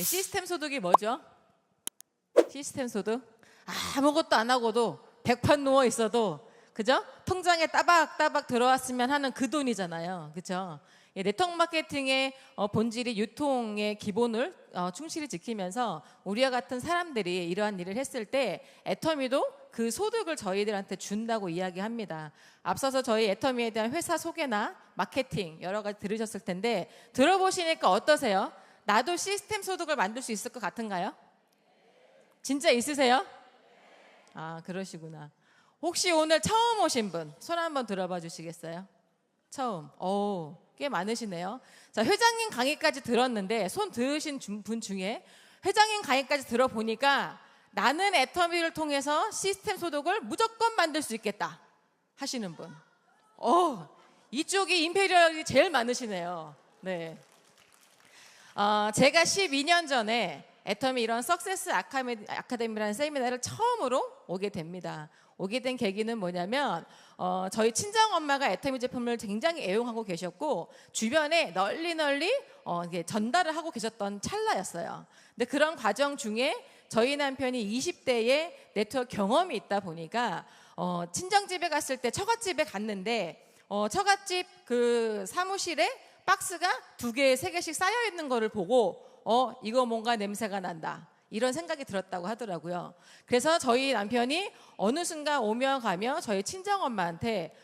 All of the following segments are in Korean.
시스템 소득이 뭐죠? 시스템 소득? 아무것도 안 하고도 백판 누워 있어도 그죠? 통장에 따박따박 들어왔으면 하는 그 돈이잖아요. 그죠? 네트워크 마케팅의 본질이 유통의 기본을 충실히 지키면서 우리와 같은 사람들이 이러한 일을 했을 때 애터미도 그 소득을 저희들한테 준다고 이야기합니다. 앞서서 저희 애터미에 대한 회사 소개나 마케팅 여러 가지 들으셨을 텐데 들어보시니까 어떠세요? 나도 시스템 소득을 만들 수 있을 것 같은가요? 진짜 있으세요? 아, 그러시구나. 혹시 오늘 처음 오신 분 손 한번 들어봐 주시겠어요? 처음. 오, 꽤 많으시네요. 자, 회장님 강의까지 들었는데 손 들으신 분 중에 회장님 강의까지 들어보니까 나는 애터미를 통해서 시스템 소득을 무조건 만들 수 있겠다 하시는 분. 이쪽이 임페리얼이 제일 많으시네요. 네. 제가 12년 전에 애터미 이런 석세스 아카데미라는 세미나를 처음으로 오게 됩니다. 오게 된 계기는 뭐냐면 저희 친정엄마가 애터미 제품을 굉장히 애용하고 계셨고 주변에 널리 이게 전달을 하고 계셨던 찰나였어요. 근데 그런 과정 중에 저희 남편이 20대에 네트워크 경험이 있다 보니까 친정집에 갔을 때 처갓집에 갔는데 처갓집 그 사무실에 박스가 2개, 3개씩 쌓여 있는 거를 보고 이거 뭔가 냄새가 난다. 이런 생각이 들었다고 하더라고요. 그래서 저희 남편이 어느 순간 오며 가며 저희 친정엄마한테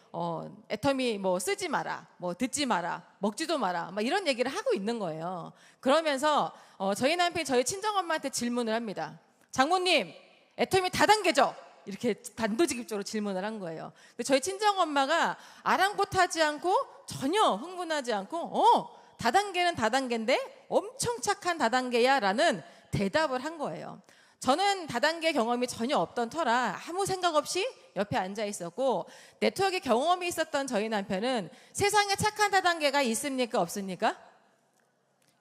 애터미 뭐 쓰지 마라, 뭐 듣지 마라, 먹지도 마라, 막 이런 얘기를 하고 있는 거예요. 그러면서 저희 남편이 저희 친정엄마한테 질문을 합니다. 장모님, 애터미 다단계죠? 이렇게 단도직입적으로 질문을 한 거예요. 근데 저희 친정엄마가 아랑곳하지 않고 전혀 흥분하지 않고 다단계는 다단계인데 엄청 착한 다단계야 라는 대답을 한 거예요. 저는 다단계 경험이 전혀 없던 터라 아무 생각 없이 옆에 앉아 있었고 네트워크 경험이 있었던 저희 남편은 세상에 착한 다단계가 있습니까? 없습니까?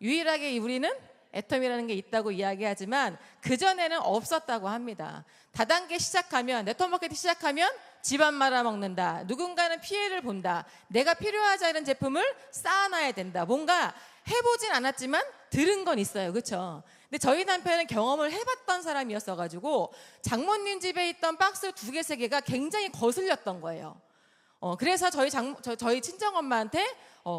유일하게 우리는 애터미라는 게 있다고 이야기하지만 그전에는 없었다고 합니다. 다단계 시작하면 네트워크 마케팅 시작하면 집안 말아먹는다. 누군가는 피해를 본다. 내가 필요하지 않은 제품을 쌓아놔야 된다. 뭔가 해보진 않았지만 들은 건 있어요. 그렇죠? 근데 저희 남편은 경험을 해봤던 사람이었어가지고 장모님 집에 있던 박스 2개, 3개가 굉장히 거슬렸던 거예요. 그래서 저희 친정엄마한테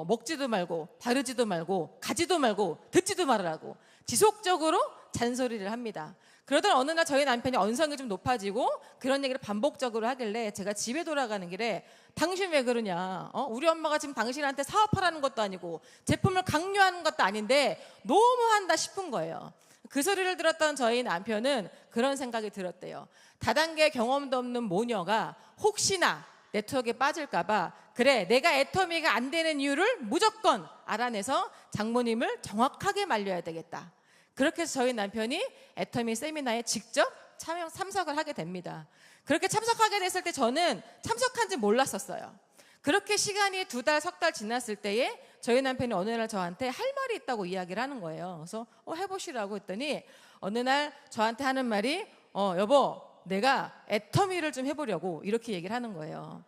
먹지도 말고 바르지도 말고 가지도 말고 듣지도 말으라고 지속적으로 잔소리를 합니다. 그러던 어느 날 저희 남편이 언성이 좀 높아지고 그런 얘기를 반복적으로 하길래 제가 집에 돌아가는 길에 당신 왜 그러냐? 우리 엄마가 지금 당신한테 사업하라는 것도 아니고 제품을 강요하는 것도 아닌데 너무한다 싶은 거예요. 그 소리를 들었던 저희 남편은 그런 생각이 들었대요. 다단계 경험도 없는 모녀가 혹시나 네트워크에 빠질까봐 그래 내가 애터미가 안 되는 이유를 무조건 알아내서 장모님을 정확하게 말려야 되겠다. 그렇게 해서 저희 남편이 애터미 세미나에 직접 참석을 하게 됩니다. 그렇게 참석하게 됐을 때 저는 참석한지 몰랐었어요. 그렇게 시간이 2달, 3달 지났을 때에 저희 남편이 어느 날 저한테 할 말이 있다고 이야기를 하는 거예요. 그래서 해보시라고 했더니 어느 날 저한테 하는 말이 여보 내가 애터미를 좀 해보려고 이렇게 얘기를 하는 거예요.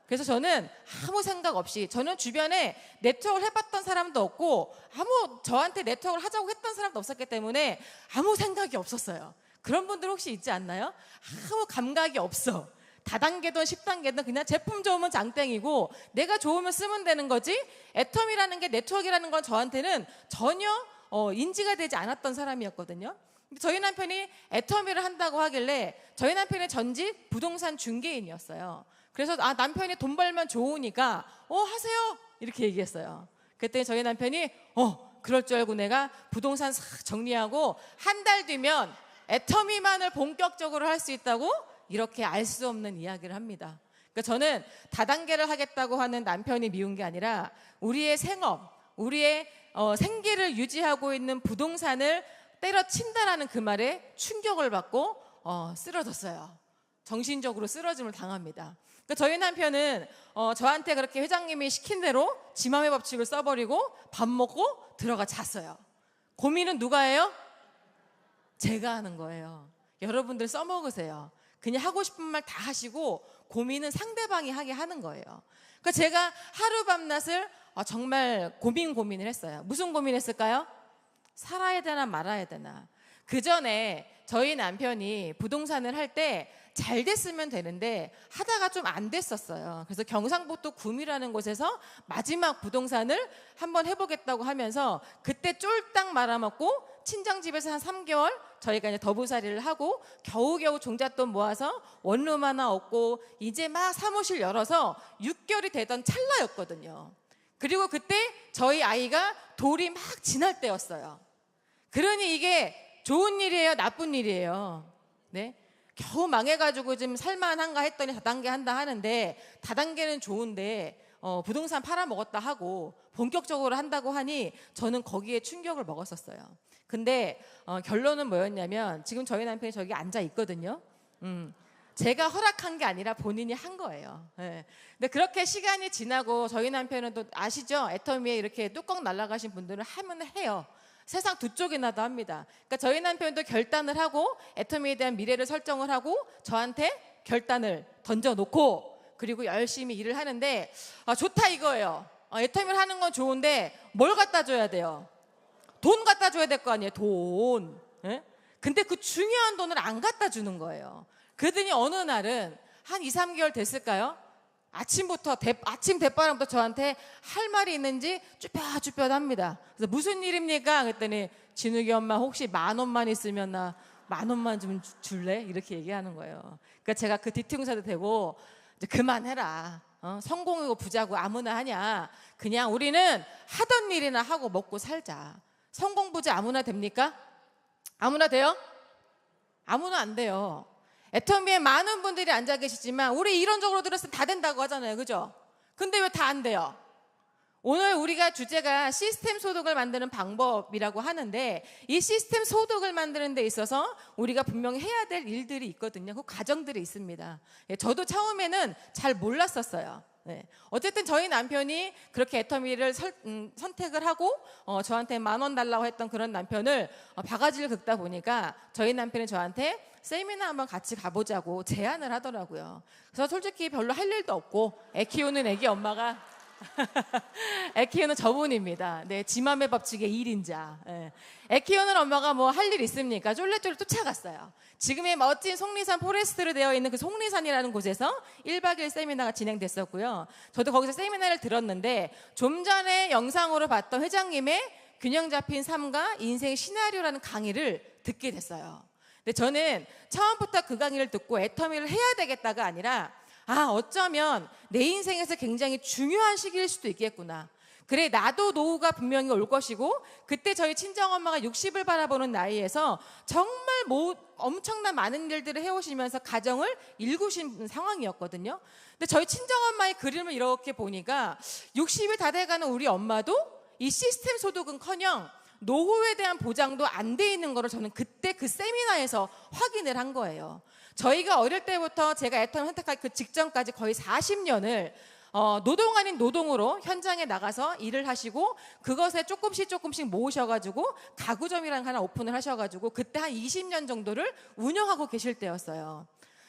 그래서 저는 아무 생각 없이 저는 주변에 네트워크를 해봤던 사람도 없고 저한테 네트워크를 하자고 했던 사람도 없었기 때문에 아무 생각이 없었어요. 그런 분들 혹시 있지 않나요? 아무 감각이 없어. 다단계든 10단계든 그냥 제품 좋으면 장땡이고 내가 좋으면 쓰면 되는 거지 애터미라는 게 네트워크라는 건 저한테는 전혀 인지가 되지 않았던 사람이었거든요. 근데 저희 남편이 애터미를 한다고 하길래 저희 남편의 전직 부동산 중개인이었어요. 그래서 남편이 돈 벌면 좋으니까 하세요 이렇게 얘기했어요. 그랬더니 저희 남편이 그럴 줄 알고 내가 부동산 싹 정리하고 한 달 뒤면 애터미만을 본격적으로 할 수 있다고 이렇게 알 수 없는 이야기를 합니다. 그러니까 저는 다단계를 하겠다고 하는 남편이 미운 게 아니라 우리의 생업, 우리의 생계를 유지하고 있는 부동산을 때려친다라는 그 말에 충격을 받고 쓰러졌어요. 정신적으로 쓰러짐을 당합니다. 그러니까 저희 남편은 저한테 그렇게 회장님이 시킨 대로 지맘의 법칙을 써버리고 밥 먹고 들어가 잤어요. 고민은 누가 해요? 제가 하는 거예요. 여러분들 써먹으세요. 그냥 하고 싶은 말 다 하시고 고민은 상대방이 하게 하는 거예요. 그러니까 제가 하루 밤낮을 정말 고민을 했어요. 무슨 고민했을까요? 살아야 되나 말아야 되나. 그 전에 저희 남편이 부동산을 할 때 잘 됐으면 되는데 하다가 좀 안 됐었어요. 그래서 경상북도 구미라는 곳에서 마지막 부동산을 한번 해보겠다고 하면서 그때 쫄딱 말아먹고 친정집에서 한 3개월 저희가 이제 더부살이를 하고 겨우겨우 종잣돈 모아서 원룸 하나 얻고 이제 막 사무실 열어서 6개월이 되던 찰나였거든요. 그리고 그때 저희 아이가 돌이 막 지날 때였어요. 그러니 이게 좋은 일이에요, 나쁜 일이에요? 네? 겨우 망해가지고 좀 살만한가 했더니 다단계 한다 하는데, 다단계는 좋은데 부동산 팔아먹었다 하고 본격적으로 한다고 하니 저는 거기에 충격을 먹었었어요. 근데 결론은 뭐였냐면, 지금 저희 남편이 저기 앉아 있거든요. 제가 허락한 게 아니라 본인이 한 거예요. 네. 근데 그렇게 시간이 지나고 저희 남편은 또 아시죠? 애터미에 이렇게 뚜껑 날아가신 분들은 하면 해요. 세상 두 쪽이나도 합니다. 그러니까 저희 남편도 결단을 하고 애터미에 대한 미래를 설정을 하고 저한테 결단을 던져놓고 그리고 열심히 일을 하는데, 좋다 이거예요. 애터미를 하는 건 좋은데 뭘 갖다 줘야 돼요? 돈 갖다 줘야 될 거 아니에요. 돈. 네? 근데 그 중요한 돈을 안 갖다 주는 거예요. 그러더니 어느 날은 한 2, 3개월 됐을까요? 아침 대바람부터 저한테 할 말이 있는지 쭈뼛쭈뼛 합니다. 그래서 무슨 일입니까? 그랬더니 진욱이 엄마 혹시 10,000원만 있으면 나 10,000원만 좀 줄래? 이렇게 얘기하는 거예요. 그러니까 제가 그 뒤통수도 대고 이제 그만해라. 성공이고 부자고 아무나 하냐. 그냥 우리는 하던 일이나 하고 먹고 살자. 성공 부자 아무나 됩니까? 아무나 돼요? 아무나 안 돼요. 애터미에 많은 분들이 앉아 계시지만 우리 이론적으로 들었을 때 다 된다고 하잖아요. 그죠? 근데 왜 다 안 돼요? 오늘 우리가 주제가 시스템 소득을 만드는 방법이라고 하는데, 이 시스템 소득을 만드는 데 있어서 우리가 분명히 해야 될 일들이 있거든요. 그 과정들이 있습니다. 저도 처음에는 잘 몰랐었어요. 네. 어쨌든 저희 남편이 그렇게 애터미를 선택을 하고 저한테 10,000원 달라고 했던 그런 남편을 바가지를 긁다 보니까 저희 남편이 저한테 세미나 한번 같이 가보자고 제안을 하더라고요. 그래서 솔직히 별로 할 일도 없고 애 키우는 애기 엄마가 애 키우는 저분입니다. 네, 지맘의 법칙의 1인자. 네. 애 키우는 엄마가 뭐 할 일 있습니까? 쫄래쫄래 쫓아갔어요. 지금의 멋진 속리산 포레스트로 되어 있는 그 속리산이라는 곳에서 1박 2일 세미나가 진행됐었고요. 저도 거기서 세미나를 들었는데, 좀 전에 영상으로 봤던 회장님의 균형 잡힌 삶과 인생 시나리오라는 강의를 듣게 됐어요. 근데 저는 처음부터 그 강의를 듣고 애터미를 해야 되겠다가 아니라, 어쩌면 내 인생에서 굉장히 중요한 시기일 수도 있겠구나. 그래, 나도 노후가 분명히 올 것이고, 그때 저희 친정엄마가 60을 바라보는 나이에서 정말 엄청난 많은 일들을 해오시면서 가정을 일구신 상황이었거든요. 근데 저희 친정엄마의 그림을 이렇게 보니까 60이 다 돼가는 우리 엄마도 이 시스템 소득은커녕 노후에 대한 보장도 안 돼 있는 거를 저는 그때 그 세미나에서 확인을 한 거예요. 저희가 어릴 때부터 제가 애터미 선택하기 그 직전까지 거의 40년을 노동 아닌 노동으로 현장에 나가서 일을 하시고, 그것에 조금씩 모으셔가지고 가구점이라는 거 하나 오픈을 하셔가지고 그때 한 20년 정도를 운영하고 계실 때였어요.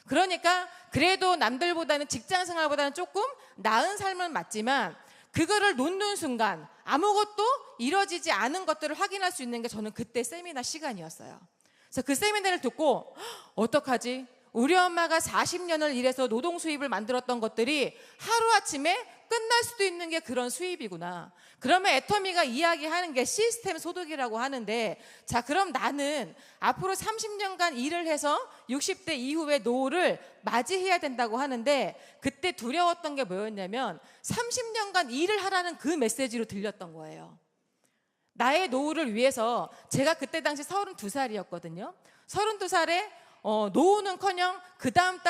그러니까 그래도 남들보다는, 직장 생활보다는 조금 나은 삶은 맞지만, 그거를 놓는 순간 아무것도 이뤄지지 않은 것들을 확인할 수 있는 게 저는 그때 세미나 시간이었어요. 그래서 그 세미나를 듣고 어떡하지? 우리 엄마가 40년을 일해서 노동 수입을 만들었던 것들이 하루아침에 끝날 수도 있는 게 그런 수입이구나. 그러면 애터미가 이야기하는 게 시스템 소득이라고 하는데, 자, 그럼 나는 앞으로 30년간 일을 해서 60대 이후의 노후를 맞이해야 된다고 하는데, 그때 두려웠던 게 뭐였냐면 30년간 일을 하라는 그 메시지로 들렸던 거예요. 나의 노후를 위해서, 제가 그때 당시 32살이었거든요. 32살에 노후는커녕 그 다음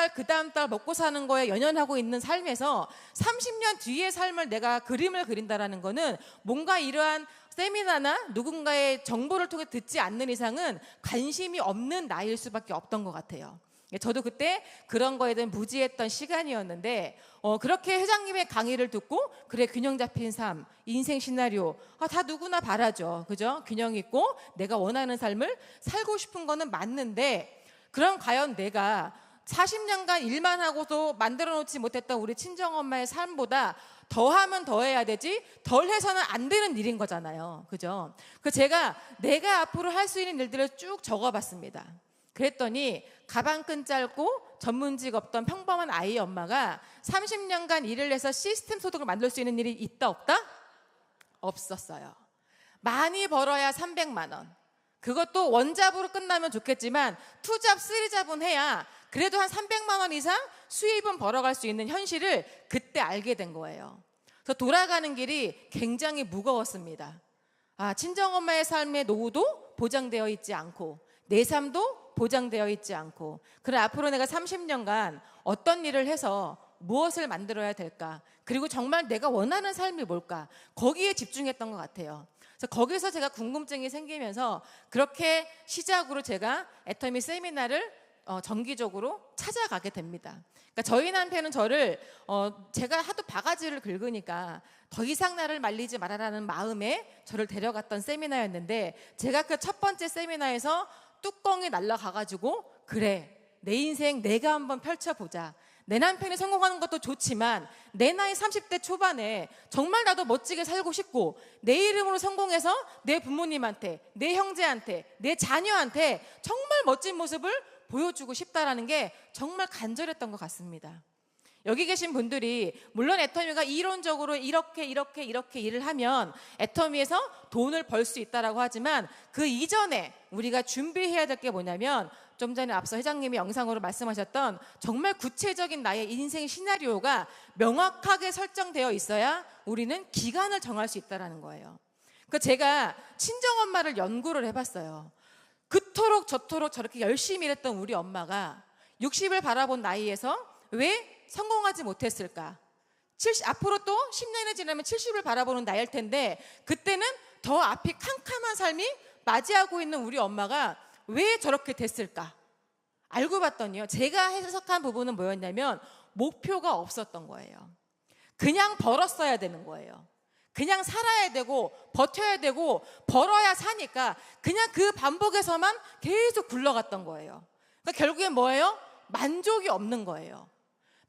달 먹고 사는 거에 연연하고 있는 삶에서 30년 뒤의 삶을 내가 그림을 그린다라는 거는 뭔가 이러한 세미나나 누군가의 정보를 통해 듣지 않는 이상은 관심이 없는 나이일 수밖에 없던 것 같아요. 저도 그때 그런 거에 대한 무지했던 시간이었는데, 그렇게 회장님의 강의를 듣고, 그래, 균형 잡힌 삶, 인생 시나리오, 다 누구나 바라죠. 그죠? 균형 있고 내가 원하는 삶을 살고 싶은 거는 맞는데, 그럼 과연 내가 40년간 일만 하고도 만들어 놓지 못했던 우리 친정엄마의 삶보다 더하면 더해야 되지 덜해서는 안 되는 일인 거잖아요. 그죠? 그 제가 내가 앞으로 할 수 있는 일들을 쭉 적어봤습니다. 그랬더니 가방끈 짧고 전문직 없던 평범한 아이 엄마가 30년간 일을 해서 시스템 소득을 만들 수 있는 일이 있다 없다? 없었어요. 많이 벌어야 300만 원. 그것도 원잡으로 끝나면 좋겠지만 투잡, 쓰리잡은 해야 그래도 한 300만 원 이상 수입은 벌어갈 수 있는 현실을 그때 알게 된 거예요. 그래서 돌아가는 길이 굉장히 무거웠습니다. 친정엄마의 삶의 노후도 보장되어 있지 않고 내 삶도 보장되어 있지 않고 그럼 앞으로 내가 30년간 어떤 일을 해서 무엇을 만들어야 될까? 그리고 정말 내가 원하는 삶이 뭘까? 거기에 집중했던 것 같아요. 그래서 거기서 제가 궁금증이 생기면서 그렇게 시작으로 제가 애터미 세미나를 정기적으로 찾아가게 됩니다. 그러니까 저희 남편은 저를 제가 하도 바가지를 긁으니까 더 이상 나를 말리지 말아라는 마음에 저를 데려갔던 세미나였는데 제가 그 첫 번째 세미나에서 뚜껑이 날아가가지고 그래 내 인생 내가 한번 펼쳐보자. 내 남편이 성공하는 것도 좋지만 내 나이 30대 초반에 정말 나도 멋지게 살고 싶고 내 이름으로 성공해서 내 부모님한테 내 형제한테 내 자녀한테 정말 멋진 모습을 보여주고 싶다라는 게 정말 간절했던 것 같습니다. 여기 계신 분들이 물론 애터미가 이론적으로 이렇게 일을 하면 애터미에서 돈을 벌 수 있다라고 하지만 그 이전에 우리가 준비해야 될 게 뭐냐면 좀 전에 앞서 회장님이 영상으로 말씀하셨던 정말 구체적인 나의 인생 시나리오가 명확하게 설정되어 있어야 우리는 기간을 정할 수 있다는 거예요. 그러니까 제가 친정엄마를 연구를 해봤어요. 그토록 저토록 저렇게 열심히 일했던 우리 엄마가 60을 바라본 나이에서 왜 성공하지 못했을까? 앞으로 또 10년이 지나면 70을 바라보는 나이일 텐데 그때는 더 앞이 캄캄한 삶이 맞이하고 있는 우리 엄마가 왜 저렇게 됐을까? 알고 봤더니요. 제가 해석한 부분은 뭐였냐면 목표가 없었던 거예요. 그냥 벌었어야 되는 거예요. 그냥 살아야 되고 버텨야 되고 벌어야 사니까 그냥 그 반복에서만 계속 굴러갔던 거예요. 그러니까 결국엔 뭐예요? 만족이 없는 거예요.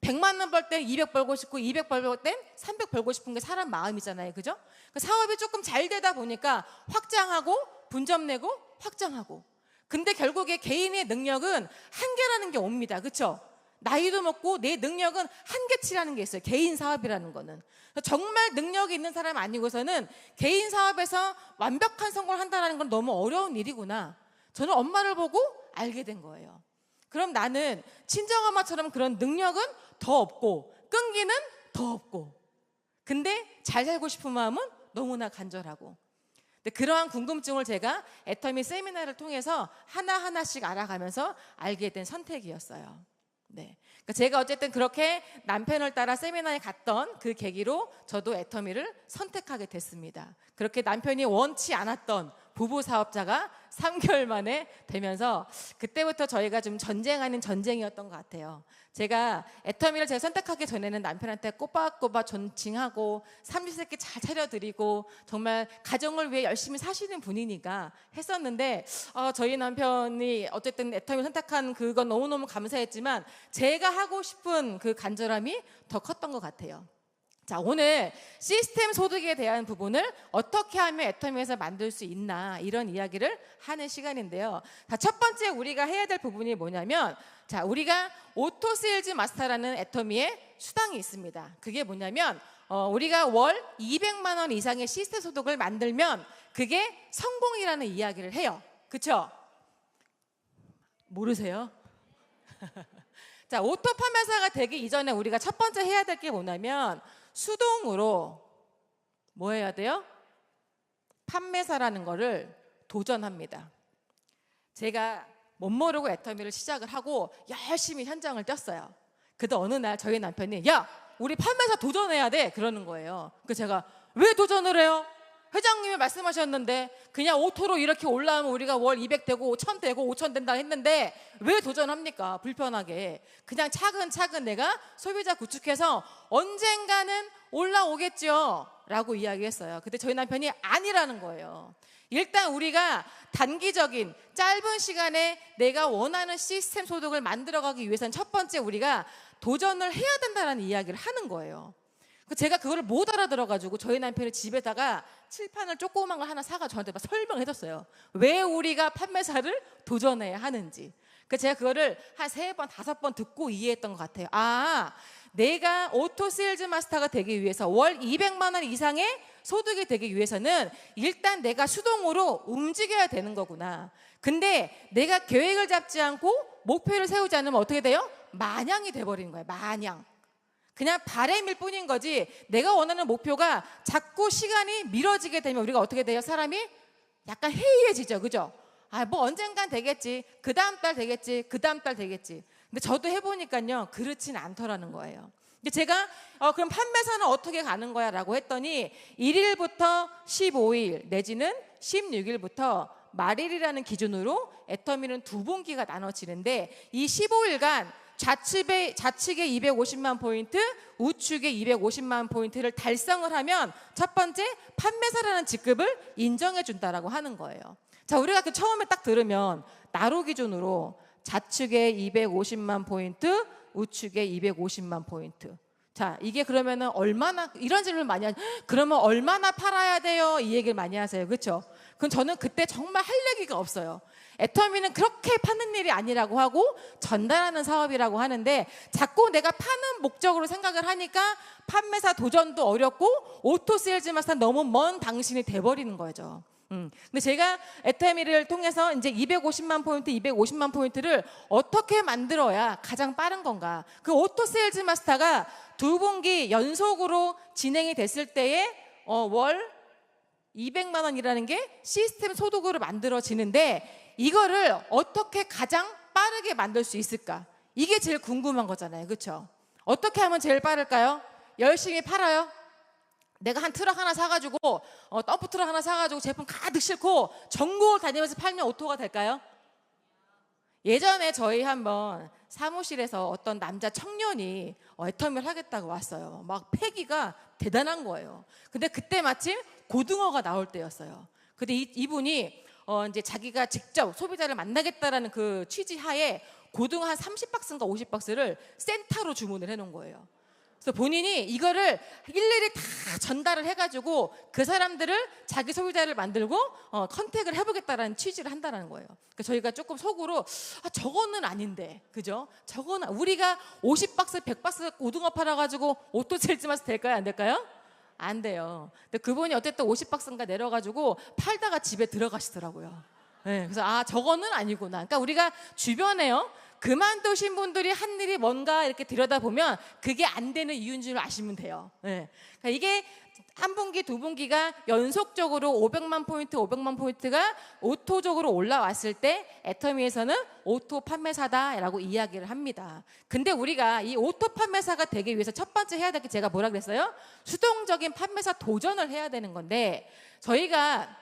100만 원 벌 땐 200 벌고 싶고 200 벌 땐 300 벌고 싶은 게 사람 마음이잖아요. 그죠? 그러니까 사업이 조금 잘 되다 보니까 확장하고 분점 내고 확장하고 근데 결국에 개인의 능력은 한계라는 게 옵니다. 그렇죠? 나이도 먹고 내 능력은 한계치라는 게 있어요. 개인 사업이라는 거는. 정말 능력이 있는 사람 아니고서는 개인 사업에서 완벽한 성공을 한다는 건 너무 어려운 일이구나. 저는 엄마를 보고 알게 된 거예요. 그럼 나는 친정엄마처럼 그런 능력은 더 없고 끈기는 더 없고 근데 잘 살고 싶은 마음은 너무나 간절하고 근데 그러한 궁금증을 제가 애터미 세미나를 통해서 하나하나씩 알아가면서 알게 된 선택이었어요. 네. 그러니까 제가 어쨌든 그렇게 남편을 따라 세미나에 갔던 그 계기로 저도 애터미를 선택하게 됐습니다. 그렇게 남편이 원치 않았던 부부 사업자가 3개월 만에 되면서 그때부터 저희가 좀 전쟁 아닌 전쟁이었던 것 같아요. 제가 애터미를 제가 선택하기 전에는 남편한테 꼬박꼬박 존칭하고 삼시세끼 잘 차려드리고 정말 가정을 위해 열심히 사시는 분이니까 했었는데 저희 남편이 어쨌든 애터미 선택한 그건 너무너무 감사했지만 제가 하고 싶은 그 간절함이 더 컸던 것 같아요. 자, 오늘 시스템 소득에 대한 부분을 어떻게 하면 애터미에서 만들 수 있나 이런 이야기를 하는 시간인데요. 자, 첫 번째 우리가 해야 될 부분이 뭐냐면 자, 우리가 오토 세일즈 마스터라는 애터미의 수당이 있습니다. 그게 뭐냐면 우리가 월 200만 원 이상의 시스템 소득을 만들면 그게 성공이라는 이야기를 해요. 그렇죠? 모르세요? 자, 오토 판매사가 되기 이전에 우리가 첫 번째 해야 될 게 뭐냐면 수동으로 뭐 해야 돼요? 판매사라는 거를 도전합니다. 제가 못 모르고 애터미를 시작을 하고 열심히 현장을 뛰었어요. 그때 어느 날 저희 남편이 야, 우리 판매사 도전해야 돼 그러는 거예요. 그래서 제가 왜 도전을 해요? 회장님이 말씀하셨는데 그냥 오토로 이렇게 올라오면 우리가 월 200 되고 1000 되고 5000 된다 했는데 왜 도전합니까? 불편하게. 그냥 차근차근 내가 소비자 구축해서 언젠가는 올라오겠죠 라고 이야기했어요. 근데 저희 남편이 아니라는 거예요. 일단 우리가 단기적인 짧은 시간에 내가 원하는 시스템 소득을 만들어가기 위해서는 첫 번째 우리가 도전을 해야 된다는 이야기를 하는 거예요. 제가 그거를 못 알아들어가지고 저희 남편이 집에다가 칠판을 조그만 걸 하나 사가 저한테 막 설명해줬어요. 왜 우리가 판매사를 도전해야 하는지. 제가 그거를 한 3번, 5번 듣고 이해했던 것 같아요. 아, 내가 오토 세일즈 마스터가 되기 위해서 월 200만 원 이상의 소득이 되기 위해서는 일단 내가 수동으로 움직여야 되는 거구나. 근데 내가 계획을 잡지 않고 목표를 세우지 않으면 어떻게 돼요? 마냥이 돼버리는 거예요. 마냥. 그냥 바램일 뿐인 거지. 내가 원하는 목표가 자꾸 시간이 미뤄지게 되면 우리가 어떻게 돼요? 사람이 약간 해이해지죠. 그죠? 아, 뭐 언젠간 되겠지. 그 다음 달 되겠지. 그 다음 달 되겠지. 근데 저도 해보니까요, 그렇진 않더라는 거예요. 근데 제가 그럼 판매사는 어떻게 가는 거야? 라고 했더니 1일부터 15일 내지는 16일부터 말일이라는 기준으로 애터미는 2분기가 나눠지는데 이 15일간 좌측에 250만 포인트, 우측에 250만 포인트를 달성을 하면 첫 번째 판매사라는 직급을 인정해 준다라고 하는 거예요. 자, 우리가 처음에 딱 들으면 나로 기준으로 좌측에 250만 포인트, 우측에 250만 포인트. 자, 이게 그러면은 얼마나, 이런 질문을 많이 하죠. 그러면 얼마나 팔아야 돼요? 이 얘기를 많이 하세요. 그렇죠? 그럼 저는 그때 정말 할 얘기가 없어요. 애터미는 그렇게 파는 일이 아니라고 하고 전달하는 사업이라고 하는데 자꾸 내가 파는 목적으로 생각을 하니까 판매사 도전도 어렵고 오토 세일즈 마스터 너무 먼 당신이 돼버리는 거죠. 근데 제가 애터미를 통해서 이제 250만 포인트, 250만 포인트를 어떻게 만들어야 가장 빠른 건가? 그 오토 세일즈 마스터가 2분기 연속으로 진행이 됐을 때에 월 200만 원이라는 게 시스템 소득으로 만들어지는데 이거를 어떻게 가장 빠르게 만들 수 있을까? 이게 제일 궁금한 거잖아요. 그렇죠? 어떻게 하면 제일 빠를까요? 열심히 팔아요. 내가 한 트럭 하나 사가지고 덤프 트럭 하나 사가지고 제품 가득 싣고 전국을 다니면서 팔면 오토가 될까요? 예전에 저희 한번 사무실에서 어떤 남자 청년이 애터미를 하겠다고 왔어요. 막 패기가 대단한 거예요. 근데 그때 마침 고등어가 나올 때였어요. 근데 이분이 이제 자기가 직접 소비자를 만나겠다라는 그 취지 하에 고등어 한 30박스인가 50박스를 센터로 주문을 해놓은 거예요. 그래서 본인이 이거를 일일이 다 전달을 해가지고 그 사람들을 자기 소비자를 만들고 컨택을 해보겠다라는 취지를 한다는 거예요. 그러니까 저희가 조금 속으로 저거는 아닌데, 그죠? 저거는 우리가 50박스, 100박스 고등어 팔아가지고 오토 세일즈 마스터 될까요? 안 될까요? 안 돼요. 근데 그분이 어쨌든 50박스인가 내려가지고 팔다가 집에 들어가시더라고요. 네, 그래서 저거는 아니구나. 그러니까 우리가 주변에요. 그만두신 분들이 한 일이 뭔가 이렇게 들여다보면 그게 안 되는 이유인 줄 아시면 돼요. 네. 그러니까 이게 한 분기, 2분기가 연속적으로 500만 포인트, 500만 포인트가 오토적으로 올라왔을 때 애터미에서는 오토 판매사다라고 이야기를 합니다. 근데 우리가 이 오토 판매사가 되기 위해서 첫 번째 해야 될 게 제가 뭐라 그랬어요? 수동적인 판매사 도전을 해야 되는 건데 저희가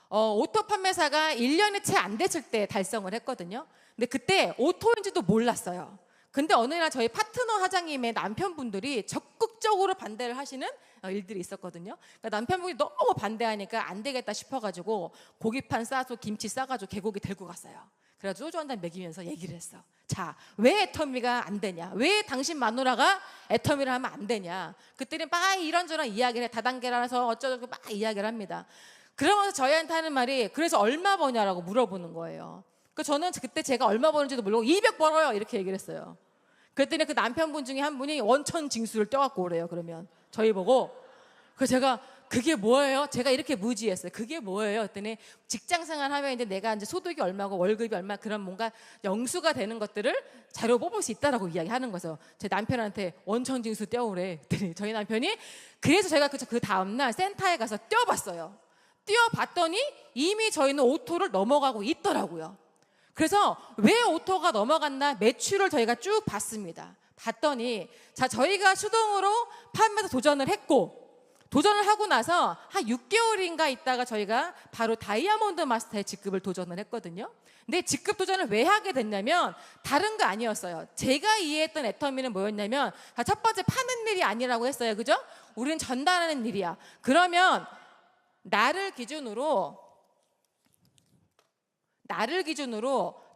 오토 판매사가 1년이 채 안 됐을 때 달성을 했거든요. 근데 그때 오토인지도 몰랐어요. 근데 어느 날 저희 파트너 사장님의 남편분들이 적극적으로 반대를 하시는 일들이 있었거든요. 그러니까 남편분이 너무 반대하니까 안 되겠다 싶어가지고 고기판 싸서 김치 싸가지고 계곡에 데리고 갔어요. 그래서 소주 한 잔 먹이면서 얘기를 했어. 자, 왜 애터미가 안 되냐? 왜 당신 마누라가 애터미를 하면 안 되냐? 그때는 막 이런저런 이야기를 해. 다단계라서 어쩌고 막 이야기를 합니다. 그러면서 저희한테 하는 말이 그래서 얼마 버냐라고 물어보는 거예요. 저는 그때 제가 얼마 버는지도 모르고 200 벌어요 이렇게 얘기를 했어요. 그랬더니 그 남편분 중에 한 분이 원천 징수를 떼갖고 오래요. 그러면 저희 보고 그래서 제가 그게 뭐예요? 제가 이렇게 무지했어요. 그게 뭐예요? 그랬더니 직장생활 하면 이제 내가 이제 소득이 얼마고 월급이 얼마 그런 뭔가 영수가 되는 것들을 자료 뽑을 수 있다라고 이야기하는 거죠. 제 남편한테 원천 징수 떼오래. 그랬더니 저희 남편이 그래서 제가 그 다음날 센터에 가서 떼어봤어요. 떼어봤더니 이미 저희는 오토를 넘어가고 있더라고요. 그래서 왜 오토가 넘어갔나 매출을 저희가 쭉 봤습니다. 봤더니 자 저희가 수동으로 판매에서 도전을 했고 도전을 하고 나서 한 6개월인가 있다가 저희가 바로 다이아몬드 마스터의 직급을 도전을 했거든요. 근데 직급 도전을 왜 하게 됐냐면 다른 거 아니었어요. 제가 이해했던 애터미는 뭐였냐면 첫 번째 파는 일이 아니라고 했어요. 그죠? 우리는 전달하는 일이야. 그러면 나를 기준으로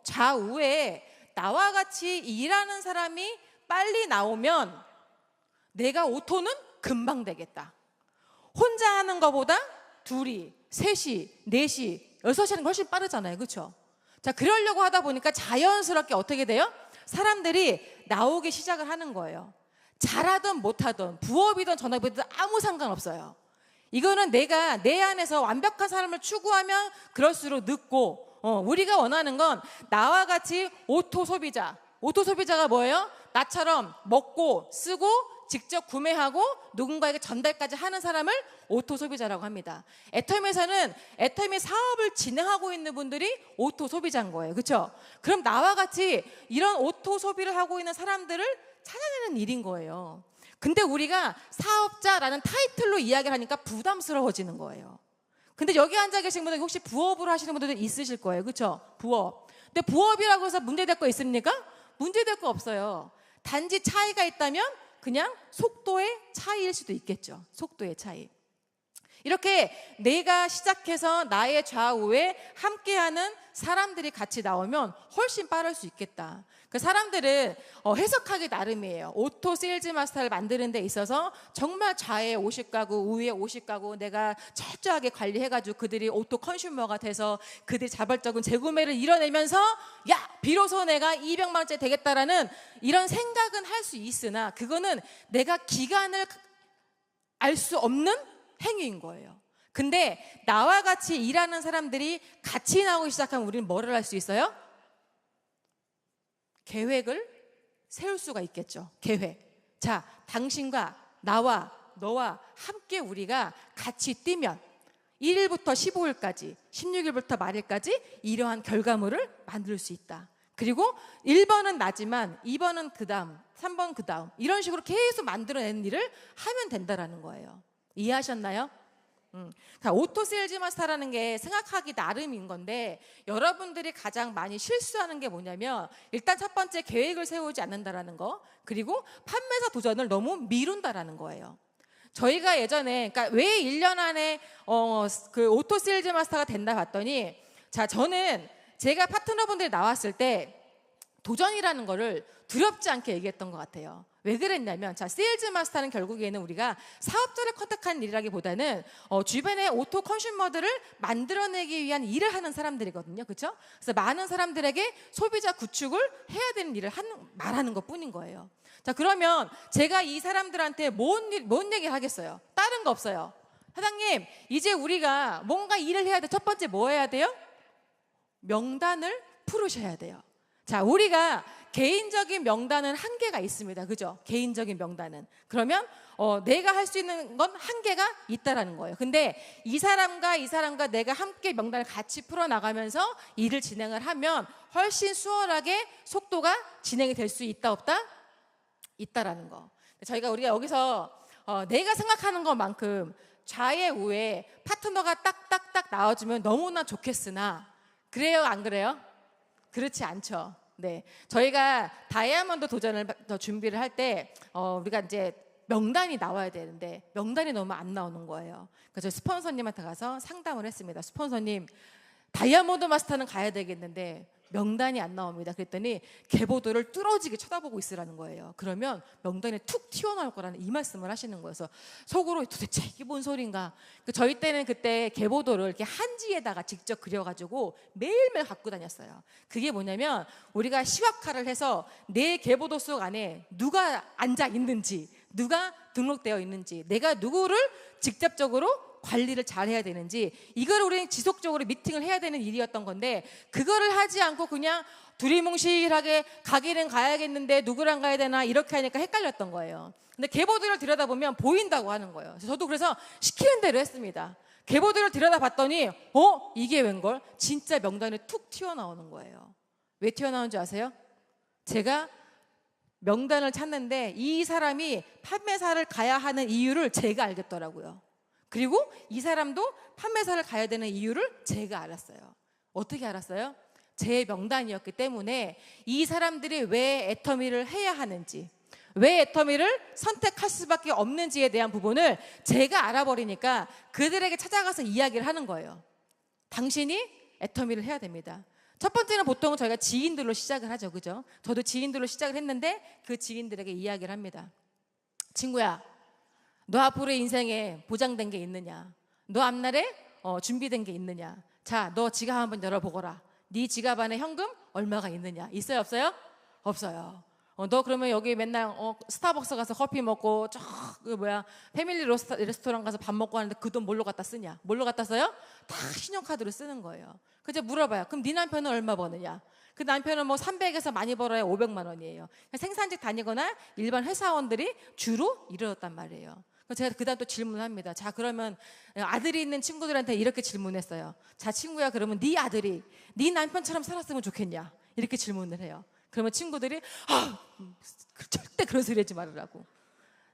좌우에 나와 같이 일하는 사람이 빨리 나오면 내가 오토는 금방 되겠다. 혼자 하는 것보다 둘이, 셋이, 넷이, 여섯이 하는 게 훨씬 빠르잖아요. 그렇죠? 자, 그러려고 하다 보니까 자연스럽게 어떻게 돼요? 사람들이 나오기 시작을 하는 거예요. 잘하든 못하든 부업이든 전업이든 아무 상관없어요. 이거는 내가 내 안에서 완벽한 사람을 추구하면 그럴수록 늦고, 우리가 원하는 건 나와 같이 오토 소비자. 오토 소비자가 뭐예요? 나처럼 먹고 쓰고 직접 구매하고 누군가에게 전달까지 하는 사람을 오토 소비자라고 합니다. 애터미에서는 애터미 사업을 진행하고 있는 분들이 오토 소비자인 거예요. 그렇죠? 그럼 나와 같이 이런 오토 소비를 하고 있는 사람들을 찾아내는 일인 거예요. 근데 우리가 사업자라는 타이틀로 이야기를 하니까 부담스러워지는 거예요. 근데 여기 앉아 계신 분들 혹시 부업으로 하시는 분들 있으실 거예요. 그렇죠? 부업. 근데 부업이라고 해서 문제될 거 있습니까? 문제될 거 없어요. 단지 차이가 있다면 그냥 속도의 차이일 수도 있겠죠. 속도의 차이. 이렇게 내가 시작해서 나의 좌우에 함께하는 사람들이 같이 나오면 훨씬 빠를 수 있겠다. 그 사람들은 해석하기 나름이에요. 오토 세일즈 마스터를 만드는 데 있어서 정말 좌에 50가구, 우에 50가구 내가 철저하게 관리해가지고 그들이 오토 컨슈머가 돼서 그들이 자발적인 재구매를 이뤄내면서 야, 비로소 내가 200만 원짜리 되겠다라는 이런 생각은 할 수 있으나 그거는 내가 기간을 알 수 없는 행위인 거예요. 근데 나와 같이 일하는 사람들이 같이 나오기 시작하면 우리는 뭐를 할 수 있어요? 계획을 세울 수가 있겠죠. 계획. 자, 당신과 나와 너와 함께 우리가 같이 뛰면 1일부터 15일까지 16일부터 말일까지 이러한 결과물을 만들 수 있다. 그리고 1번은 나지만 2번은 그 다음 3번 그 다음 이런 식으로 계속 만들어내는 일을 하면 된다라는 거예요. 이해하셨나요? 오토 세일즈 마스터라는 게 생각하기 나름인 건데 여러분들이 가장 많이 실수하는 게 뭐냐면 일단 첫 번째 계획을 세우지 않는다라는 거, 그리고 판매사 도전을 너무 미룬다라는 거예요. 저희가 예전에 그러니까 왜 1년 안에 그 오토 세일즈 마스터가 된다 봤더니 자, 저는 제가 파트너분들이 나왔을 때 도전이라는 거를 두렵지 않게 얘기했던 것 같아요. 왜 그랬냐면 자, 세일즈 마스터는 결국에는 우리가 사업자를 컨택하는 일이라기보다는 주변의 오토 컨슈머들을 만들어내기 위한 일을 하는 사람들이거든요. 그렇죠? 그래서 많은 사람들에게 소비자 구축을 해야 되는 일을 말하는 것뿐인 거예요. 자, 그러면 제가 이 사람들한테 뭔 얘기를 하겠어요? 다른 거 없어요. 사장님, 이제 우리가 뭔가 일을 해야 돼. 첫 번째 뭐 해야 돼요? 명단을 풀으셔야 돼요. 자, 우리가 개인적인 명단은 한계가 있습니다. 그죠? 개인적인 명단은. 그러면 내가 할 수 있는 건 한계가 있다라는 거예요. 근데 이 사람과 내가 함께 명단을 같이 풀어나가면서 일을 진행을 하면 훨씬 수월하게 속도가 진행이 될 수 있다 없다? 있다라는 거. 우리가 여기서 내가 생각하는 것만큼 좌에 우에 파트너가 딱딱딱 나와주면 너무나 좋겠으나 그래요 안 그래요? 그렇지 않죠. 네, 저희가 다이아몬드 도전을 준비를 할 때 우리가 이제 명단이 나와야 되는데 명단이 너무 안 나오는 거예요. 그래서 저희 스폰서님한테 가서 상담을 했습니다. 스폰서님, 다이아몬드 마스터는 가야 되겠는데 명단이 안 나옵니다. 그랬더니 계보도를 뚫어지게 쳐다보고 있으라는 거예요. 그러면 명단이 툭 튀어나올 거라는 이 말씀을 하시는 거예요. 그래서 속으로 도대체 이게 뭔 소린가. 저희 때는 그때 계보도를 이렇게 한지에다가 직접 그려가지고 매일매일 갖고 다녔어요. 그게 뭐냐면 우리가 시각화를 해서 내 계보도 속 안에 누가 앉아 있는지, 누가 등록되어 있는지, 내가 누구를 직접적으로 관리를 잘 해야 되는지, 이걸 우리는 지속적으로 미팅을 해야 되는 일이었던 건데 그거를 하지 않고 그냥 두리뭉실하게 가기는 가야겠는데 누구랑 가야 되나 이렇게 하니까 헷갈렸던 거예요. 근데 계보들을 들여다보면 보인다고 하는 거예요. 저도 그래서 시키는 대로 했습니다. 계보들을 들여다봤더니 이게 웬걸? 진짜 명단에 툭 튀어나오는 거예요. 왜 튀어나오는지 아세요? 제가 명단을 찾는데 이 사람이 판매사를 가야 하는 이유를 제가 알겠더라고요. 그리고 이 사람도 판매사를 가야 되는 이유를 제가 알았어요. 어떻게 알았어요? 제 명단이었기 때문에 이 사람들이 왜 애터미를 해야 하는지, 왜 애터미를 선택할 수밖에 없는지에 대한 부분을 제가 알아버리니까 그들에게 찾아가서 이야기를 하는 거예요. 당신이 애터미를 해야 됩니다. 첫 번째는 보통 저희가 지인들로 시작을 하죠. 그죠? 저도 지인들로 시작을 했는데 그 지인들에게 이야기를 합니다. 친구야, 너 앞으로의 인생에 보장된 게 있느냐? 너 앞날에 준비된 게 있느냐? 자, 너 지갑 한번 열어보거라. 네 지갑 안에 현금 얼마가 있느냐? 있어요, 없어요? 없어요. 너 그러면 여기 맨날 스타벅스 가서 커피 먹고 패밀리 레스토랑 가서 밥 먹고 하는데 그 돈 뭘로 갖다 쓰냐? 뭘로 갖다 써요? 다 신용카드로 쓰는 거예요. 그래서 물어봐요. 그럼 네 남편은 얼마 버느냐? 그 남편은 뭐 300에서 많이 벌어야 500만 원이에요. 생산직 다니거나 일반 회사원들이 주로 이루었단 말이에요. 제가 그다음 또 질문합니다. 자, 그러면 아들이 있는 친구들한테 이렇게 질문했어요. 자, 친구야, 그러면 네 아들이 네 남편처럼 살았으면 좋겠냐? 이렇게 질문을 해요. 그러면 친구들이 절대 그런 소리 하지 말으라고.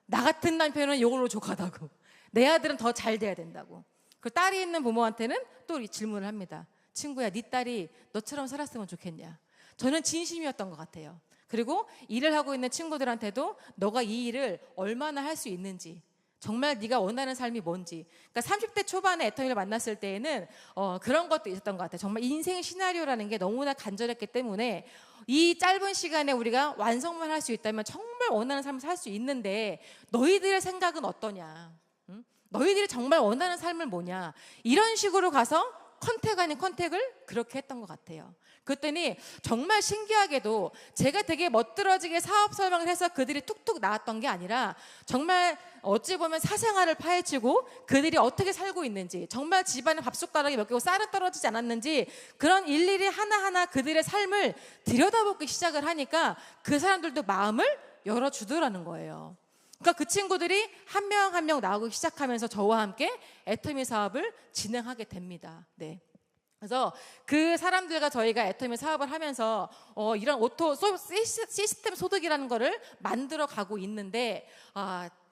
나 같은 남편은 이걸로 족하다고. 내 아들은 더 잘 돼야 된다고. 그 딸이 있는 부모한테는 또 이 질문을 합니다. 친구야, 네 딸이 너처럼 살았으면 좋겠냐? 저는 진심이었던 것 같아요. 그리고 일을 하고 있는 친구들한테도 너가 이 일을 얼마나 할 수 있는지, 정말 네가 원하는 삶이 뭔지. 그러니까 30대 초반에 애터미를 만났을 때에는 그런 것도 있었던 것 같아요. 정말 인생 시나리오라는 게 너무나 간절했기 때문에 이 짧은 시간에 우리가 완성만 할 수 있다면 정말 원하는 삶을 살 수 있는데 너희들의 생각은 어떠냐? 응? 너희들이 정말 원하는 삶을 뭐냐? 이런 식으로 가서 컨택 아닌 컨택을 그렇게 했던 것 같아요. 그랬더니 정말 신기하게도 제가 되게 멋들어지게 사업 설명을 해서 그들이 툭툭 나왔던 게 아니라 정말 어찌 보면 사생활을 파헤치고 그들이 어떻게 살고 있는지, 정말 집안에 밥숟가락이 몇 개고 쌀은 떨어지지 않았는지 그런 일일이 하나하나 그들의 삶을 들여다보기 시작을 하니까 그 사람들도 마음을 열어주더라는 거예요. 그러니까 그 친구들이 한 명 한 명 나오기 시작하면서 저와 함께 애터미 사업을 진행하게 됩니다. 네. 그래서 그 사람들과 저희가 애터미 사업을 하면서 이런 시스템 소득이라는 거를 만들어 가고 있는데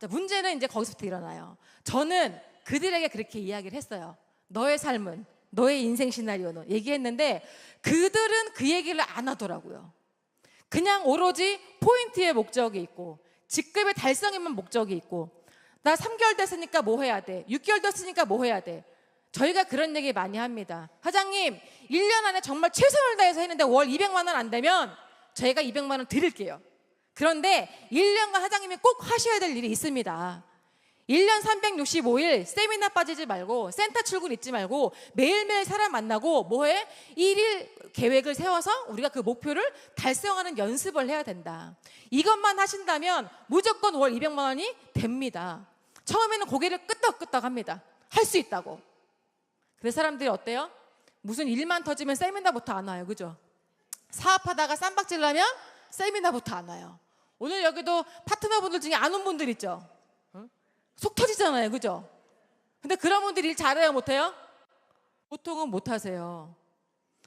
문제는 이제 거기서부터 일어나요. 저는 그들에게 그렇게 이야기를 했어요. 너의 삶은, 너의 인생 시나리오는 얘기했는데 그들은 그 얘기를 안 하더라고요. 그냥 오로지 포인트의 목적이 있고 직급의 달성에만 목적이 있고 나 3개월 됐으니까 뭐 해야 돼? 6개월 됐으니까 뭐 해야 돼? 저희가 그런 얘기 많이 합니다. 사장님, 1년 안에 정말 최선을 다해서 했는데 월 200만 원 안 되면 저희가 200만 원 드릴게요. 그런데 1년간 사장님이 꼭 하셔야 될 일이 있습니다. 1년 365일 세미나 빠지지 말고 센터 출근 잊지 말고 매일매일 사람 만나고 뭐해? 1일 계획을 세워서 우리가 그 목표를 달성하는 연습을 해야 된다. 이것만 하신다면 무조건 월 200만 원이 됩니다. 처음에는 고개를 끄덕끄덕합니다. 할 수 있다고. 그 사람들이 어때요? 무슨 일만 터지면 세미나부터 안 와요. 그죠? 사업하다가 쌈박질 나면 세미나부터 안 와요. 오늘 여기도 파트너분들 중에 안 온 분들 있죠? 속 터지잖아요. 그죠? 근데 그런 분들이 일 잘해요? 못해요? 보통은 못하세요.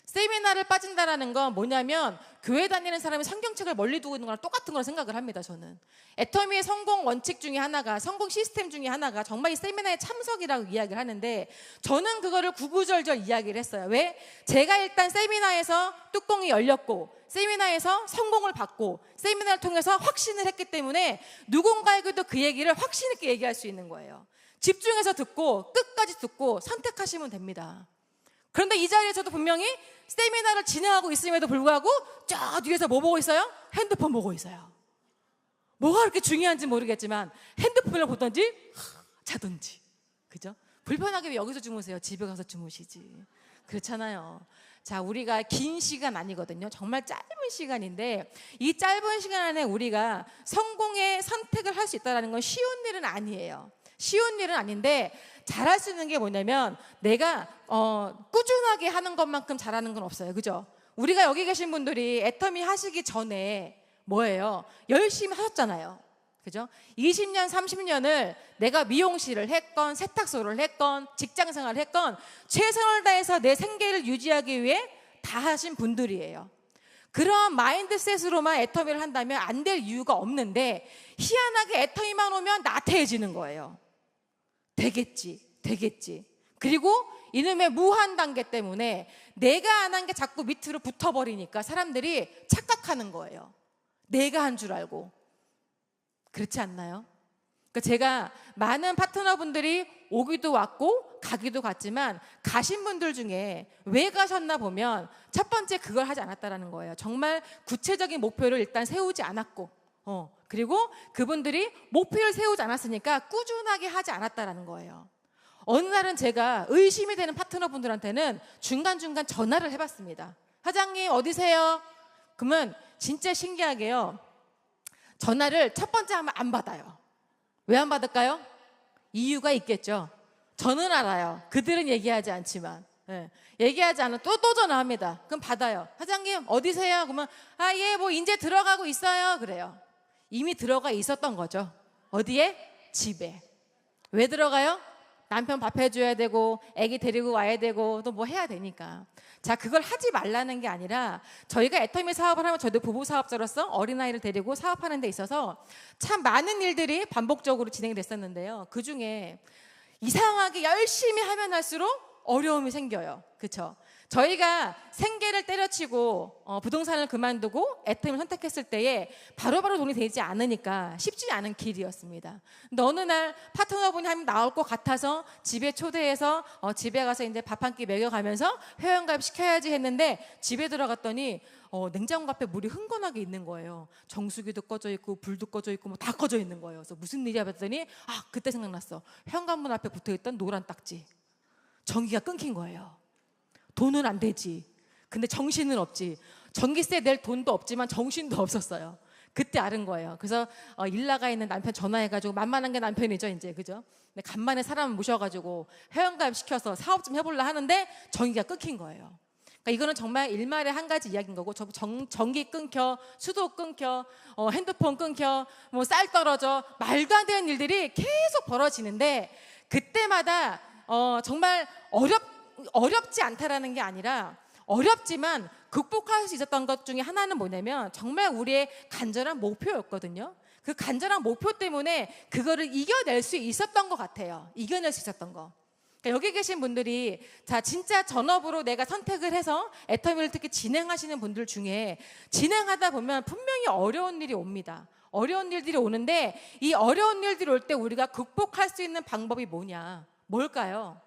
세미나를 빠진다라는 건 뭐냐면 교회 다니는 사람이 성경책을 멀리 두고 있는 거랑 똑같은 거라 생각을 합니다. 저는 애터미의 성공 원칙 중에 하나가, 성공 시스템 중에 하나가 정말 이 세미나에 참석이라고 이야기를 하는데 저는 그거를 구구절절 이야기를 했어요. 왜? 제가 일단 세미나에서 뚜껑이 열렸고 세미나에서 성공을 받고 세미나를 통해서 확신을 했기 때문에 누군가에게도 그 얘기를 확신 있게 얘기할 수 있는 거예요. 집중해서 듣고 끝까지 듣고 선택하시면 됩니다. 그런데 이 자리에서도 분명히 세미나를 진행하고 있음에도 불구하고 저 뒤에서 뭐 보고 있어요? 핸드폰 보고 있어요. 뭐가 그렇게 중요한지 모르겠지만 핸드폰을 보든지 자든지. 그죠? 불편하게 왜 여기서 주무세요? 집에 가서 주무시지. 그렇잖아요. 자, 우리가 긴 시간 아니거든요. 정말 짧은 시간인데 이 짧은 시간 안에 우리가 성공의 선택을 할 수 있다는 건 쉬운 일은 아니에요. 쉬운 일은 아닌데 잘할 수 있는 게 뭐냐면 내가 꾸준하게 하는 것만큼 잘하는 건 없어요. 그죠? 우리가 여기 계신 분들이 애터미 하시기 전에 뭐예요? 열심히 하셨잖아요. 그죠? 20년, 30년을 내가 미용실을 했건 세탁소를 했건 직장생활을 했건 최선을 다해서 내 생계를 유지하기 위해 다 하신 분들이에요. 그런 마인드셋으로만 애터미를 한다면 안 될 이유가 없는데 희한하게 애터미만 오면 나태해지는 거예요. 되겠지. 그리고 이놈의 무한 단계 때문에 내가 안 한 게 자꾸 밑으로 붙어버리니까 사람들이 착각하는 거예요. 내가 한 줄 알고. 그렇지 않나요? 그러니까 제가 많은 파트너분들이 오기도 왔고 가기도 갔지만 가신 분들 중에 왜 가셨나 보면 첫 번째 그걸 하지 않았다라는 거예요. 정말 구체적인 목표를 일단 세우지 않았고 그리고 그분들이 목표를 세우지 않았으니까 꾸준하게 하지 않았다라는 거예요. 어느 날은 제가 의심이 되는 파트너분들한테는 중간중간 전화를 해봤습니다. 사장님 어디세요? 그러면 진짜 신기하게요, 전화를 첫 번째 하면 안 받아요. 왜 안 받을까요? 이유가 있겠죠. 저는 알아요. 그들은 얘기하지 않지만. 네. 얘기하지 않으면 또 전화합니다. 그럼 받아요. 사장님 어디세요? 그러면 예, 뭐 이제 들어가고 있어요. 그래요. 이미 들어가 있었던 거죠. 어디에? 집에. 왜 들어가요? 남편 밥 해줘야 되고 아기 데리고 와야 되고 또 뭐 해야 되니까. 자, 그걸 하지 말라는 게 아니라, 저희가 애터미 사업을 하면 저도 부부 사업자로서 어린아이를 데리고 사업하는 데 있어서 참 많은 일들이 반복적으로 진행됐었는데요. 그중에 이상하게 열심히 하면 할수록 어려움이 생겨요. 그렇죠? 저희가 생계를 때려치고 부동산을 그만두고 애터미를 선택했을 때에 바로바로 돈이 되지 않으니까 쉽지 않은 길이었습니다. 근데 어느 날 파트너분이 한 명 나올 것 같아서 집에 초대해서 집에 가서 이제 밥 한 끼 먹여가면서 회원가입 시켜야지 했는데, 집에 들어갔더니 냉장고 앞에 물이 흥건하게 있는 거예요. 정수기도 꺼져 있고 불도 꺼져 있고 뭐 다 꺼져 있는 거예요. 그래서 무슨 일이야 봤더니 그때 생각났어. 현관문 앞에 붙어있던 노란 딱지, 전기가 끊긴 거예요. 돈은 안 되지. 근데 정신은 없지. 전기세 낼 돈도 없지만 정신도 없었어요. 그때 알은 거예요. 그래서 일 나가 있는 남편 전화해가지고, 만만한 게 남편이죠 이제, 그죠? 근데 간만에 사람 모셔가지고 회원가입 시켜서 사업 좀 해볼라 하는데 전기가 끊긴 거예요. 그러니까 이거는 정말 일말의 한 가지 이야기인 거고, 전기 끊겨, 수도 끊겨, 핸드폰 끊겨, 뭐 쌀 떨어져, 말도 안 되는 일들이 계속 벌어지는데, 그때마다 정말 어렵지 않다라는 게 아니라, 어렵지만 극복할 수 있었던 것 중에 하나는 뭐냐면, 정말 우리의 간절한 목표였거든요. 그 간절한 목표 때문에 그거를 이겨낼 수 있었던 것 같아요. 이겨낼 수 있었던 거. 그러니까 여기 계신 분들이, 자, 진짜 전업으로 내가 선택을 해서 애터미를 특히 진행하시는 분들 중에, 진행하다 보면 분명히 어려운 일이 옵니다. 어려운 일들이 오는데, 이 어려운 일들이 올 때 우리가 극복할 수 있는 방법이 뭐냐? 뭘까요?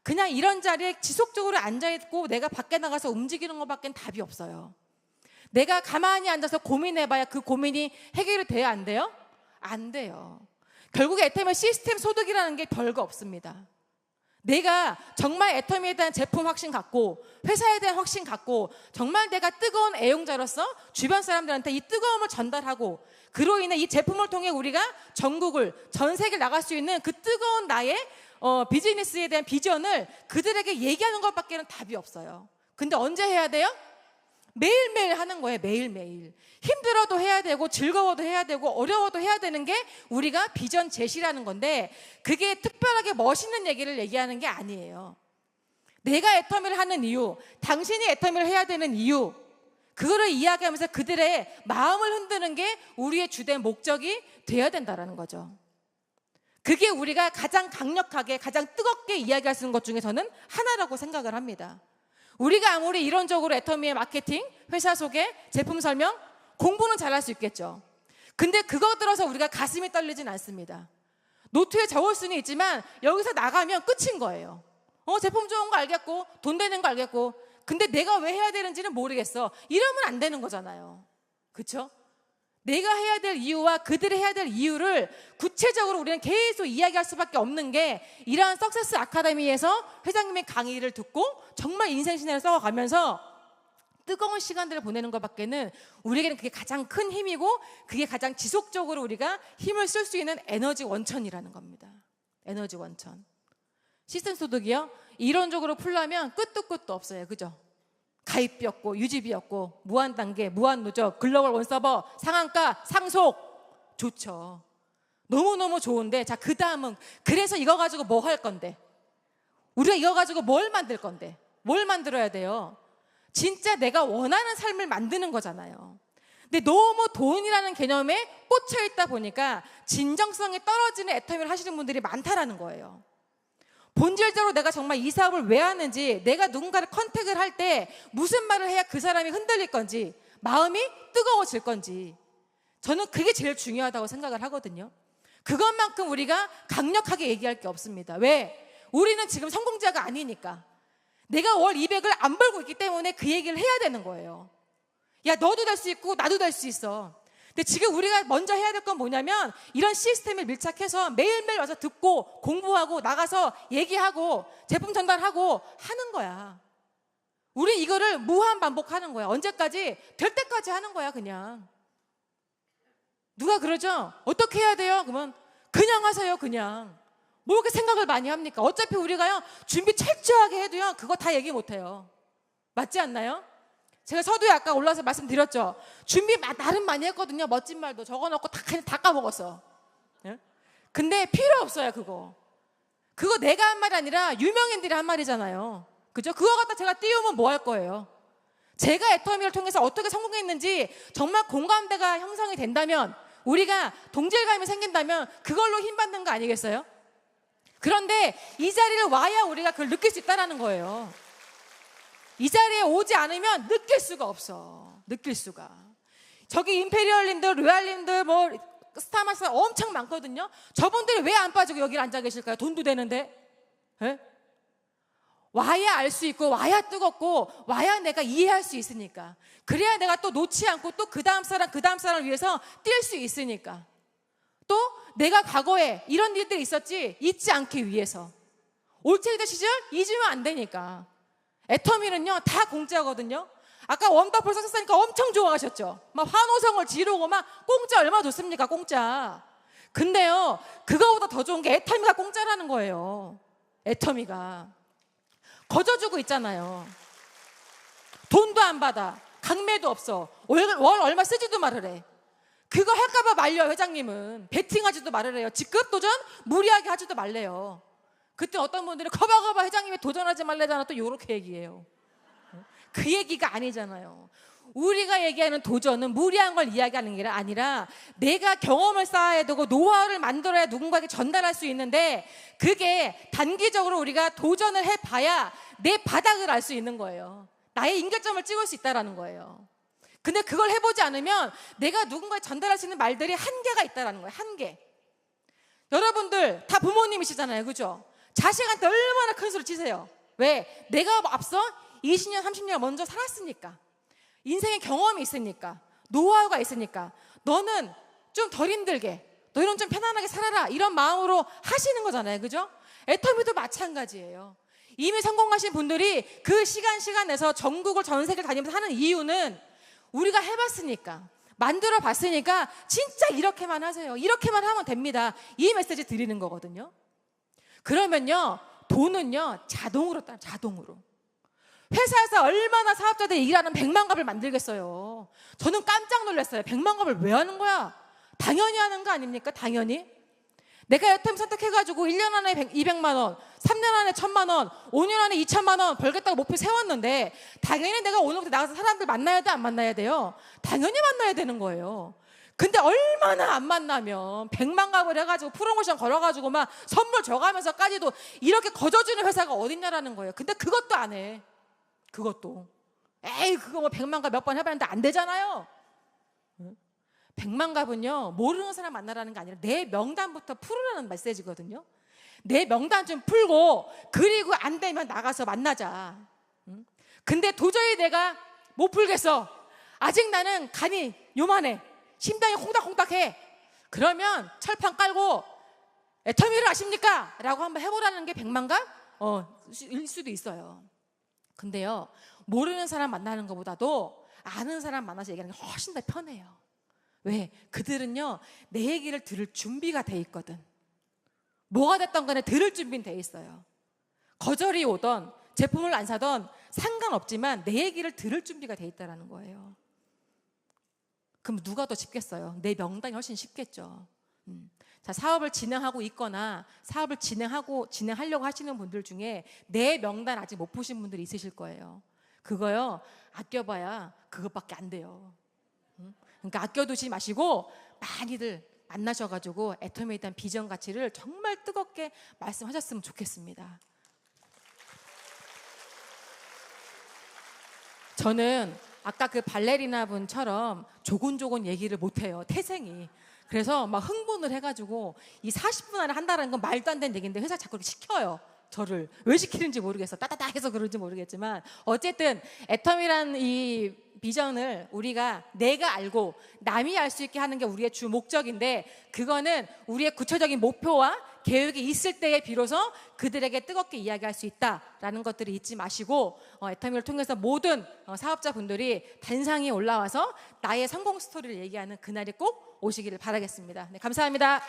그냥 이런 자리에 지속적으로 앉아있고 내가 밖에 나가서 움직이는 것밖에 답이 없어요. 내가 가만히 앉아서 고민해봐야 그 고민이 해결이 돼야 안 돼요? 안 돼요. 결국 애터미 시스템 소득이라는 게 별거 없습니다. 내가 정말 애터미에 대한 제품 확신 갖고, 회사에 대한 확신 갖고, 정말 내가 뜨거운 애용자로서 주변 사람들한테 이 뜨거움을 전달하고, 그로 인해 이 제품을 통해 우리가 전국을, 전 세계를 나갈 수 있는 그 뜨거운 나의 비즈니스에 대한 비전을 그들에게 얘기하는 것밖에는 답이 없어요. 근데 언제 해야 돼요? 매일매일 하는 거예요. 매일매일. 힘들어도 해야 되고, 즐거워도 해야 되고, 어려워도 해야 되는 게 우리가 비전 제시라는 건데, 그게 특별하게 멋있는 얘기를 얘기하는 게 아니에요. 내가 애터미를 하는 이유, 당신이 애터미를 해야 되는 이유, 그거를 이야기하면서 그들의 마음을 흔드는 게 우리의 주된 목적이 되어야 된다는 거죠. 그게 우리가 가장 강력하게, 가장 뜨겁게 이야기할 수 있는 것 중에서는 하나라고 생각을 합니다. 우리가 아무리 이론적으로 애터미의 마케팅, 회사 소개, 제품 설명, 공부는 잘할 수 있겠죠. 근데 그거 들어서 우리가 가슴이 떨리진 않습니다. 노트에 적을 수는 있지만 여기서 나가면 끝인 거예요. 제품 좋은 거 알겠고, 돈 되는 거 알겠고, 근데 내가 왜 해야 되는지는 모르겠어. 이러면 안 되는 거잖아요. 그렇죠? 내가 해야 될 이유와 그들이 해야 될 이유를 구체적으로 우리는 계속 이야기할 수밖에 없는 게, 이러한 석세스 아카데미에서 회장님의 강의를 듣고 정말 인생 신화를 써가면서 뜨거운 시간들을 보내는 것밖에는 우리에게는 그게 가장 큰 힘이고, 그게 가장 지속적으로 우리가 힘을 쓸 수 있는 에너지 원천이라는 겁니다. 에너지 원천. 시스템 소득이요, 이론적으로 풀려면 끝도 끝도 없어요. 그죠? 가입비 없고, 유지비 없고, 무한 단계, 무한 누적, 글로벌 원서버, 상한가, 상속. 좋죠. 너무너무 좋은데, 자, 그 다음은, 그래서 이거 가지고 뭐 할 건데? 우리가 이거 가지고 뭘 만들 건데? 뭘 만들어야 돼요? 진짜 내가 원하는 삶을 만드는 거잖아요. 근데 너무 돈이라는 개념에 꽂혀 있다 보니까 진정성이 떨어지는 애터미를 하시는 분들이 많다라는 거예요. 본질적으로 내가 정말 이 사업을 왜 하는지, 내가 누군가를 컨택을 할 때 무슨 말을 해야 그 사람이 흔들릴 건지, 마음이 뜨거워질 건지, 저는 그게 제일 중요하다고 생각을 하거든요. 그것만큼 우리가 강력하게 얘기할 게 없습니다. 왜? 우리는 지금 성공자가 아니니까. 내가 월 200을 안 벌고 있기 때문에 그 얘기를 해야 되는 거예요. 야, 너도 될 수 있고 나도 될 수 있어. 근데 지금 우리가 먼저 해야 될 건 뭐냐면 이런 시스템에 밀착해서 매일매일 와서 듣고 공부하고 나가서 얘기하고 제품 전달하고 하는 거야. 우리 이거를 무한 반복하는 거야. 언제까지? 될 때까지 하는 거야, 그냥. 누가 그러죠? 어떻게 해야 돼요? 그러면 그냥 하세요, 그냥. 뭐 이렇게 생각을 많이 합니까? 어차피 우리가요, 준비 철저하게 해도요, 그거 다 얘기 못 해요. 맞지 않나요? 제가 서두에 아까 올라와서 말씀드렸죠. 준비 나름 많이 했거든요. 멋진 말도 적어놓고 다 까먹었어. 예? 근데 필요 없어요, 그거. 그거 내가 한 말이 아니라 유명인들이 한 말이잖아요. 그죠? 그거 갖다 제가 띄우면 뭐 할 거예요? 제가 애터미를 통해서 어떻게 성공했는지 정말 공감대가 형성이 된다면, 우리가 동질감이 생긴다면 그걸로 힘받는 거 아니겠어요? 그런데 이 자리를 와야 우리가 그걸 느낄 수 있다는 거예요. 이 자리에 오지 않으면 느낄 수가 없어. 느낄 수가. 저기 임페리얼님들, 로얄님들, 뭐 스타마스 엄청 많거든요. 저분들이 왜 안 빠지고 여기 앉아 계실까요? 돈도 되는데. 에? 와야 알 수 있고, 와야 뜨겁고, 와야 내가 이해할 수 있으니까. 그래야 내가 또 놓지 않고 또 그 다음 사람을 위해서 뛸 수 있으니까. 또 내가 과거에 이런 일들이 있었지, 잊지 않기 위해서. 올체이더 시절 잊으면 안 되니까. 애터미는요, 다 공짜거든요. 아까 원더풀 석사니까 엄청 좋아하셨죠. 막 환호성을 지르고 막 공짜 얼마 좋습니까, 공짜. 근데요, 그거보다 더 좋은 게 애터미가 공짜라는 거예요. 애터미가. 거저주고 있잖아요. 돈도 안 받아. 강매도 없어. 월 얼마 쓰지도 말을 해. 그거 할까봐 말려, 회장님은. 베팅하지도 말을 해요. 직급 도전 무리하게 하지도 말래요. 그때 어떤 분들이 거봐거봐 회장님이 도전하지 말래잖아. 또 요렇게 얘기해요. 그 얘기가 아니잖아요. 우리가 얘기하는 도전은 무리한 걸 이야기하는 게 아니라 내가 경험을 쌓아야 되고 노하우를 만들어야 누군가에게 전달할 수 있는데, 그게 단기적으로 우리가 도전을 해봐야 내 바닥을 알 수 있는 거예요. 나의 임계점을 찍을 수 있다는 거예요. 근데 그걸 해보지 않으면 내가 누군가에 전달할 수 있는 말들이 한계가 있다는 거예요. 한계. 여러분들 다 부모님이시잖아요. 그죠? 자식한테 얼마나 큰 소리 치세요. 왜? 내가 앞서 20년, 30년 먼저 살았으니까. 인생의 경험이 있으니까. 노하우가 있으니까. 너는 좀 덜 힘들게, 너는 좀 편안하게 살아라, 이런 마음으로 하시는 거잖아요. 그죠? 애터미도 마찬가지예요. 이미 성공하신 분들이 그 시간 내서 전국을, 전 세계를 다니면서 하는 이유는 우리가 해봤으니까, 만들어 봤으니까 진짜 이렇게만 하세요. 이렇게만 하면 됩니다. 이 메시지 드리는 거거든요. 그러면요, 돈은요, 자동으로 따라, 자동으로. 회사에서 얼마나 사업자들이 일하는 100만 갑을 만들겠어요. 저는 깜짝 놀랐어요. 100만 갑을 왜 하는 거야? 당연히 하는 거 아닙니까? 당연히. 내가 애터미 선택해가지고 1년 안에 200만 원, 3년 안에 1000만 원, 5년 안에 2천만 원 벌겠다고 목표 세웠는데, 당연히 내가 오늘부터 나가서 사람들 만나야 돼, 안 만나야 돼요? 당연히 만나야 되는 거예요. 근데 얼마나 안 만나면 100만 갑을 해가지고 프로모션 걸어가지고 막 선물 줘가면서까지도 이렇게 거저주는 회사가 어딨냐라는 거예요. 근데 그것도 안 해. 그것도. 에이, 그거 뭐 100만 갑 몇 번 해봤는데 안 되잖아요. 100만 갑은요, 모르는 사람 만나라는 게 아니라 내 명단부터 풀으라는 메시지거든요. 내 명단 좀 풀고, 그리고 안 되면 나가서 만나자. 근데 도저히 내가 못 풀겠어. 아직 나는 간이 요만해. 심장이 콩닥콩닥해. 그러면 철판 깔고 애터미를 아십니까? 라고 한번 해보라는 게 100만 갑? 일 수도 있어요. 근데요, 모르는 사람 만나는 것보다도 아는 사람 만나서 얘기하는 게 훨씬 더 편해요. 왜? 그들은요, 내 얘기를 들을 준비가 돼 있거든. 뭐가 됐던 간에 들을 준비는 돼 있어요. 거절이 오던, 제품을 안 사던 상관없지만 내 얘기를 들을 준비가 돼 있다는 거예요. 그럼 누가 더 쉽겠어요? 내 명단이 훨씬 쉽겠죠. 자, 사업을 진행하고 있거나 사업을 진행하려고 하시는 분들 중에 내 명단 아직 못 보신 분들이 있으실 거예요. 그거요, 아껴봐야 그것밖에 안 돼요. 그러니까 아껴두지 마시고 많이들 만나셔가지고 애터미에 대한 비전 가치를 정말 뜨겁게 말씀하셨으면 좋겠습니다. 저는 아까 그 발레리나 분처럼 조곤조곤 얘기를 못해요. 태생이. 그래서 막 흥분을 해가지고 이 40분 안에 한다는 건 말도 안 되는 얘기인데 회사 자꾸 이렇게 시켜요. 저를 왜 시키는지 모르겠어. 따다다 해서 그런지 모르겠지만 어쨌든 애텀이란 이 비전을 우리가 내가 알고 남이 알 수 있게 하는 게 우리의 주 목적인데, 그거는 우리의 구체적인 목표와 계획이 있을 때에 비로소 그들에게 뜨겁게 이야기할 수 있다라는 것들을 잊지 마시고, 애터미를 통해서 모든 사업자분들이 단상에 올라와서 나의 성공 스토리를 얘기하는 그날이 꼭 오시기를 바라겠습니다. 네, 감사합니다.